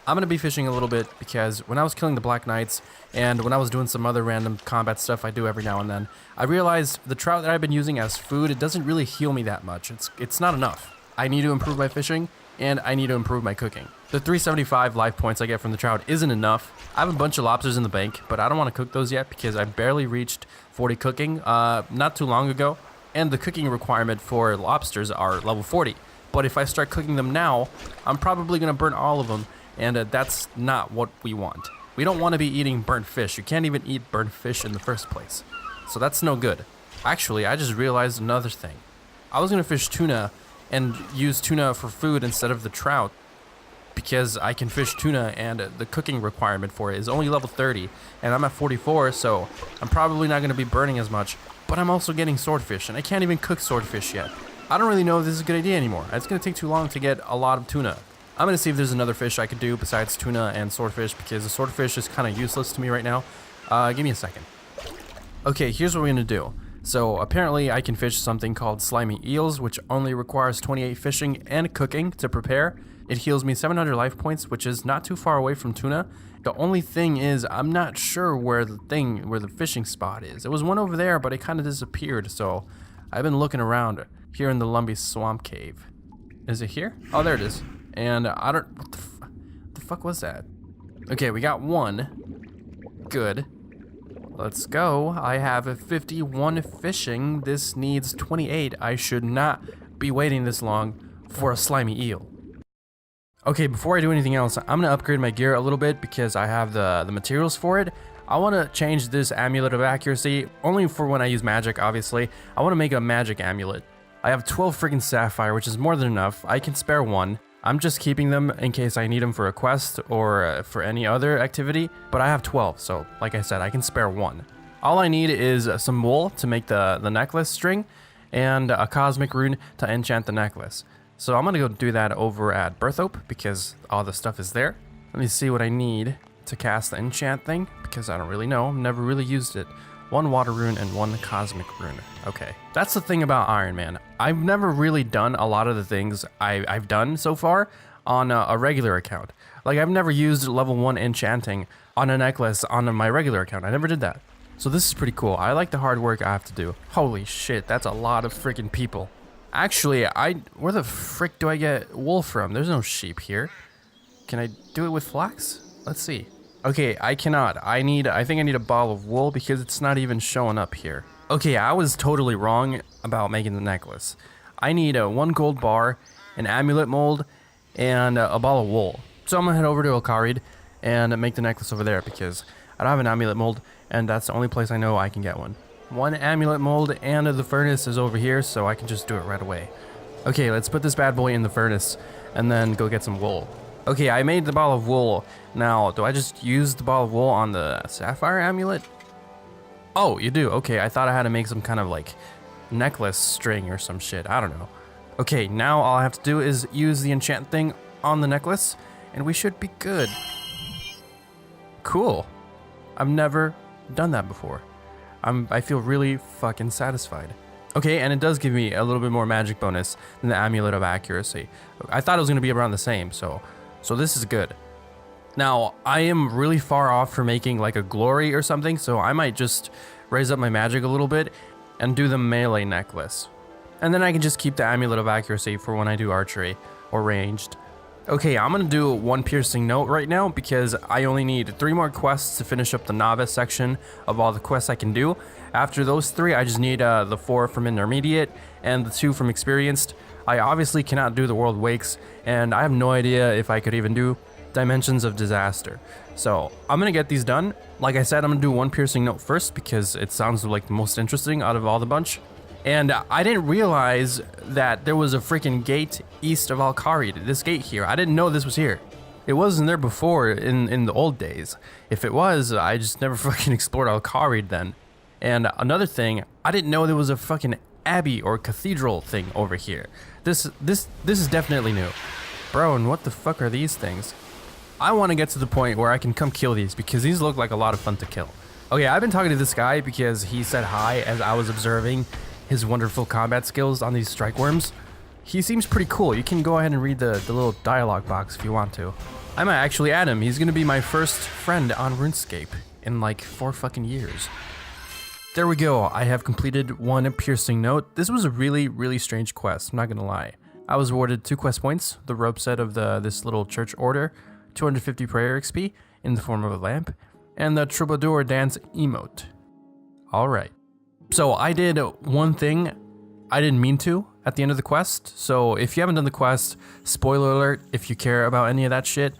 I'm going to be fishing a little bit because when I was killing the Black Knights and when I was doing some other random combat stuff I do every now and then, I realized the trout that I've been using as food, it doesn't really heal me that much. It's not enough. I need to improve my fishing and I need to improve my cooking. The 375 life points I get from the trout isn't enough. I have a bunch of lobsters in the bank, but I don't want to cook those yet because I barely reached 40 cooking not too long ago. And the cooking requirement for lobsters are level 40. But if I start cooking them now, I'm probably going to burn all of them. And that's not what we want. We don't want to be eating burnt fish. You can't even eat burnt fish in the first place. So that's no good. Actually, I just realized another thing. I was going to fish tuna and use tuna for food instead of the trout because I can fish tuna and the cooking requirement for it is only level 30 and I'm at 44, so I'm probably not going to be burning as much. But I'm also getting swordfish and I can't even cook swordfish yet. I don't really know if this is a good idea anymore. It's going to take too long to get a lot of tuna. I'm going to see if there's another fish I could do besides tuna and swordfish because the swordfish is kind of useless to me right now. Give me a second. Okay, here's what we're going to do. So apparently I can fish something called slimy eels, which only requires 28 fishing and cooking to prepare. It heals me 700 life points, which is not too far away from tuna. The only thing is I'm not sure where the fishing spot is. There was one over there, but it kind of disappeared. So I've been looking around here in the Lumbee Swamp Cave. Is it here? Oh, there it is. And I don't... What the fuck was that? Okay, we got one. Good. Let's go. I have 51 fishing. This needs 28. I should not be waiting this long for a slimy eel. Okay, before I do anything else, I'm going to upgrade my gear a little bit because I have the materials for it. I want to change this amulet of accuracy, only for when I use magic, obviously. I want to make a magic amulet. I have 12 freaking sapphire, which is more than enough. I can spare one. I'm just keeping them in case I need them for a quest or for any other activity, but I have 12, so like I said, I can spare one. All I need is some wool to make the necklace string and a cosmic rune to enchant the necklace. So I'm gonna go do that over at Berthope because all the stuff is there. Let me see what I need to cast the enchant thing because I don't really know, I've never really used it. One water rune and one cosmic rune. Okay, that's the thing about Iron Man. I've never really done a lot of the things I've done so far on a regular account. Like I've never used level 1 enchanting on a necklace on my regular account. I never did that. So this is pretty cool. I like the hard work I have to do. Holy shit, that's a lot of freaking people. Actually, where the frick do I get wool from? There's no sheep here. Can I do it with flax? Let's see. Okay, I cannot. I think I need a ball of wool because it's not even showing up here. Okay, I was totally wrong about making the necklace. I need a 1 gold bar, an amulet mold, and a ball of wool. So I'm gonna head over to Alcarid and make the necklace over there because I don't have an amulet mold and that's the only place I know I can get one. One amulet mold and the furnace is over here, so I can just do it right away. Okay, let's put this bad boy in the furnace and then go get some wool. Okay, I made the ball of wool. Now, do I just use the ball of wool on the sapphire amulet? Oh, you do. Okay, I thought I had to make some kind of like necklace string or some shit. I don't know. Okay, now all I have to do is use the enchant thing on the necklace and we should be good. Cool. I've never done that before. I feel really fucking satisfied. Okay, and it does give me a little bit more magic bonus than the amulet of accuracy. I thought it was going to be around the same, so this is good. Now, I am really far off for making like a glory or something, so I might just raise up my magic a little bit and do the melee necklace. And then I can just keep the amulet of accuracy for when I do archery or ranged. Okay, I'm going to do one piercing note right now because I only need 3 more quests to finish up the novice section of all the quests I can do. After those 3, I just need the 4 from intermediate and the 2 from experienced. I obviously cannot do the world wakes, and I have no idea if I could even do dimensions of disaster. So I'm gonna get these done. Like I said, I'm gonna do one piercing note first because it sounds like the most interesting out of all the bunch. And I didn't realize that there was a freaking gate east of Alcarid, this gate here. I didn't know this was here. It wasn't there before in the old days. If it was, I just never fucking explored Alcarid then. And another thing, I didn't know there was a fucking abbey or cathedral thing over here. This is definitely new. Bro, and what the fuck are these things? I want to get to the point where I can come kill these because these look like a lot of fun to kill. Okay, I've been talking to this guy because he said hi as I was observing his wonderful combat skills on these strike worms. He seems pretty cool. You can go ahead and read the little dialogue box if you want to. I might actually add him. He's gonna be my first friend on RuneScape in like 4 fucking years. There we go. I have completed 1 piercing note. This was a really strange quest, I'm not gonna lie. I was awarded 2 quest points, the rope set of this little church order, 250 prayer XP in the form of a lamp, and the troubadour dance emote. Alright. So I did one thing I didn't mean to at the end of the quest. So if you haven't done the quest, spoiler alert if you care about any of that shit.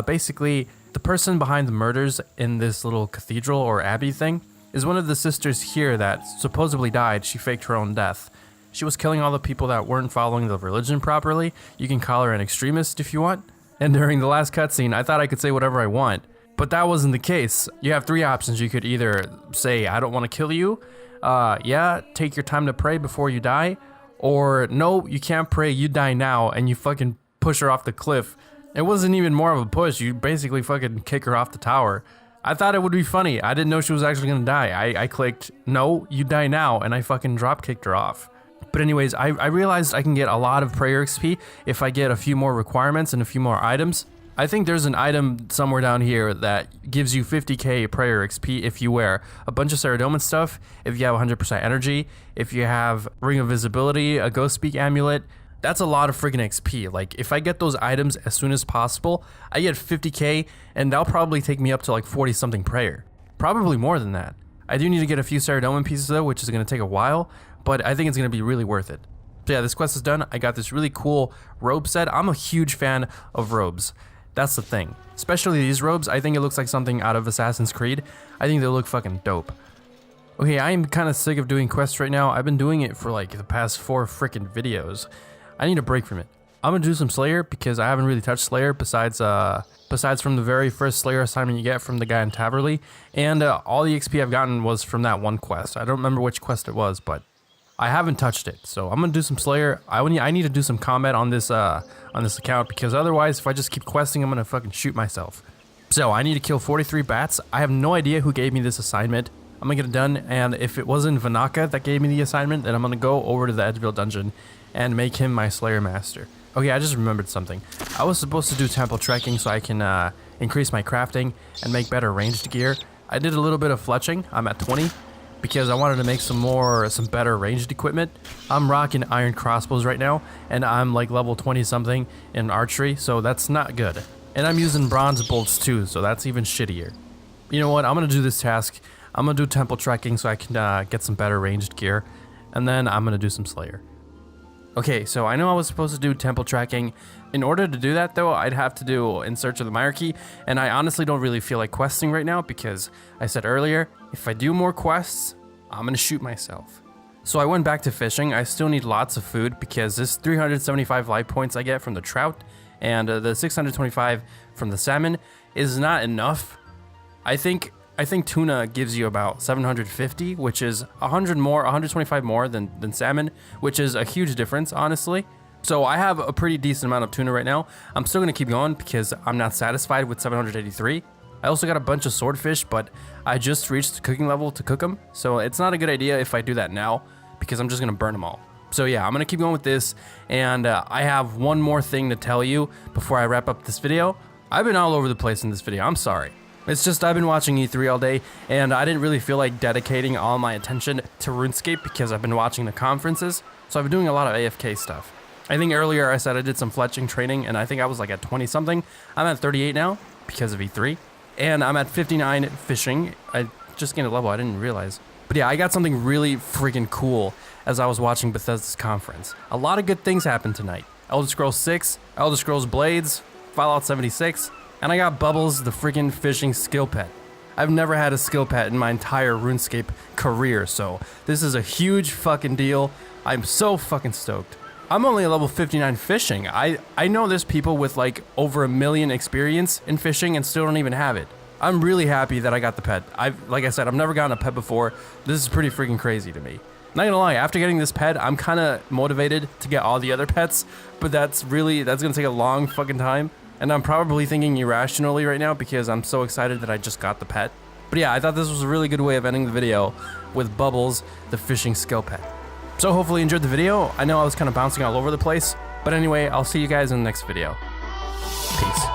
Basically, the person behind the murders in this little cathedral or abbey thing is one of the sisters here that supposedly died. She faked her own death. She was killing all the people that weren't following the religion properly. You can call her an extremist if you want. And during the last cutscene, I thought I could say whatever I want. But that wasn't the case. You have 3 options. You could either say, I don't want to kill you. Yeah, take your time to pray before you die. Or, no, you can't pray, you die now, and you fucking push her off the cliff. It wasn't even more of a push. You basically fucking kick her off the tower. I thought it would be funny. I didn't know she was actually gonna die. I clicked, no, you die now, and I fucking drop kicked her off. But anyways, I realized I can get a lot of prayer XP if I get a few more requirements and a few more items. I think there's an item somewhere down here that gives you 50k prayer XP if you wear a bunch of Ceridoma stuff, if you have 100% energy, if you have Ring of Visibility, a Ghost Speak amulet. That's a lot of freaking XP. Like, if I get those items as soon as possible, I get 50k, and that'll probably take me up to like 40 something prayer. Probably more than that. I do need to get a few Ceridoma pieces though, which is going to take a while, but I think it's going to be really worth it. So yeah, this quest is done. I got this really cool robe set. I'm a huge fan of robes. That's the thing. Especially these robes, I think it looks like something out of Assassin's Creed. I think they look fucking dope. Okay, I'm kind of sick of doing quests right now. I've been doing it for like the past 4 freaking videos. I need a break from it. I'm gonna do some Slayer because I haven't really touched Slayer besides from the very first Slayer assignment you get from the guy in Taverley, and all the XP I've gotten was from that one quest. I don't remember which quest it was, but I haven't touched it. So I'm gonna do some Slayer. I need to do some combat on this account because otherwise, if I just keep questing, I'm gonna fucking shoot myself. So I need to kill 43 bats. I have no idea who gave me this assignment. I'm gonna get it done, and if it wasn't Vanaka that gave me the assignment, then I'm gonna go over to the Edgeville dungeon and make him my Slayer master. Okay, I just remembered something. I was supposed to do temple trekking so I can increase my crafting and make better ranged gear. I did a little bit of fletching. I'm at 20 because I wanted to make some better ranged equipment. I'm rocking iron crossbows right now, and I'm like level 20 something in archery, so that's not good. And I'm using bronze bolts too, so that's even shittier. You know what? I'm gonna do this task. I'm gonna do temple trekking so I can get some better ranged gear, and then I'm gonna do some Slayer. Okay, so I know I was supposed to do temple tracking. In order to do that though, I'd have to do In Search of the Hierarchy, and I honestly don't really feel like questing right now because I said earlier, if I do more quests, I'm gonna shoot myself. So I went back to fishing. I still need lots of food because this 375 life points I get from the trout and the 625 from the salmon is not enough. I think tuna gives you about 750, which is 125 more than salmon, which is a huge difference, honestly. So I have a pretty decent amount of tuna right now. I'm still gonna keep going because I'm not satisfied with 783. I also got a bunch of swordfish, but I just reached the cooking level to cook them. So it's not a good idea if I do that now because I'm just gonna burn them all. So yeah, I'm gonna keep going with this. And I have one more thing to tell you before I wrap up this video. I've been all over the place in this video, I'm sorry. It's just I've been watching E3 all day, and I didn't really feel like dedicating all my attention to RuneScape because I've been watching the conferences, so I've been doing a lot of AFK stuff. I think earlier I said I did some fletching training, and I think I was like at 20 something. I'm at 38 now because of E3, and I'm at 59 fishing. I just gained a level, I didn't realize. But yeah, I got something really freaking cool as I was watching Bethesda's conference. A lot of good things happened tonight. Elder Scrolls 6, Elder Scrolls Blades, Fallout 76, and I got Bubbles, the freaking fishing skill pet. I've never had a skill pet in my entire RuneScape career, so this is a huge fucking deal. I'm so fucking stoked. I'm only a level 59 fishing. I know there's people with like over 1 million experience in fishing and still don't even have it. I'm really happy that I got the pet. Like I said, I've never gotten a pet before. This is pretty freaking crazy to me. Not gonna lie, after getting this pet, I'm kind of motivated to get all the other pets, but that's gonna take a long fucking time. And I'm probably thinking irrationally right now because I'm so excited that I just got the pet. But yeah, I thought this was a really good way of ending the video with Bubbles, the fishing skill pet. So hopefully you enjoyed the video. I know I was kind of bouncing all over the place, but anyway, I'll see you guys in the next video. Peace.